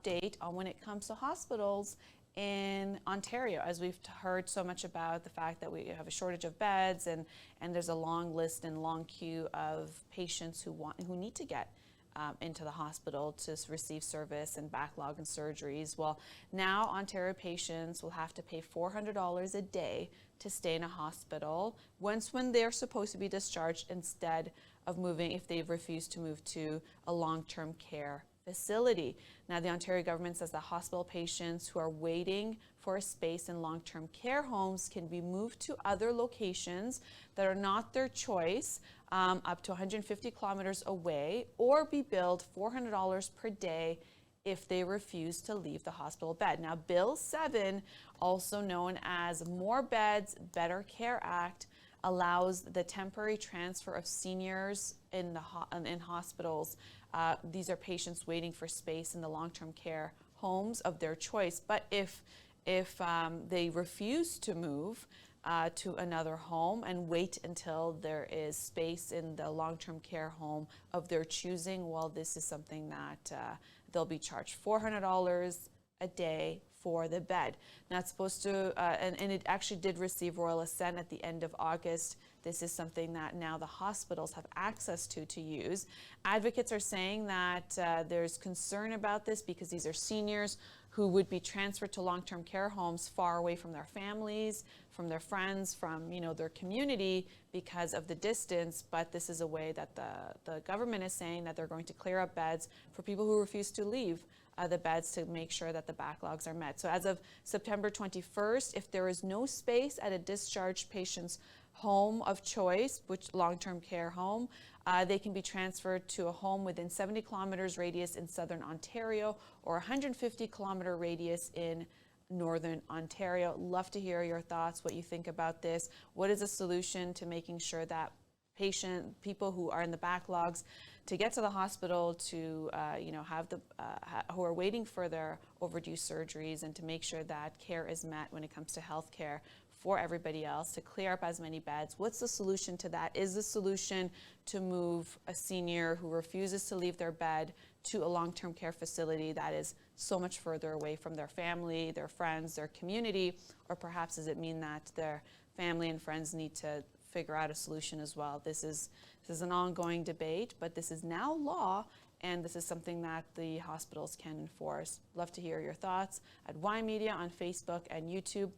update on when it comes to hospitals in Ontario, as we've heard so much about the fact that we have a shortage of beds, and there's a long list and long queue of patients who need to get into the hospital to receive service and backlog in surgeries. Well, now Ontario patients will have to pay $400 a day to stay in a hospital when they're supposed to be discharged, instead of moving, if they've refused to move to a long-term care facility. Now, the Ontario government says that hospital patients who are waiting for a space in long-term care homes can be moved to other locations that are not their choice, up to 150 kilometers away, or be billed $400 per day if they refuse to leave the hospital bed. Now, Bill 7, also known as More Beds, Better Care Act, allows the temporary transfer of seniors in hospitals. These are patients waiting for space in the long-term care homes of their choice. But if they refuse to move to another home and wait until there is space in the long-term care home of their choosing, well, this is something that they'll be charged $400 a day for the bed. Now, it's supposed to, and it actually did receive royal assent at the end of August. This is something that now the hospitals have access to use. Advocates are saying that there's concern about this because these are seniors who would be transferred to long-term care homes far away from their families, from their friends, from their community because of the distance. But this is a way that the government is saying that they're going to clear up beds for people who refuse to leave the beds to make sure that the backlogs are met. So as of September 21st, if there is no space at a discharged patient's home of choice, which long-term care home, they can be transferred to a home within 70 kilometers radius in southern Ontario or 150 kilometer radius in northern Ontario. Love to hear your thoughts, what you think about this. What is a solution to making sure that people who are in the backlogs to get to the hospital to who are waiting for their overdue surgeries, and to make sure that care is met when it comes to health care for everybody else, to clear up as many beds? What's the solution to that? Is the solution to move a senior who refuses to leave their bed to a long-term care facility that is so much further away from their family, their friends, their community? Or perhaps does it mean that their family and friends need to figure out a solution as well? This is an ongoing debate, but this is now law, and this is something that the hospitals can enforce. Love to hear your thoughts at Y Media on Facebook and YouTube.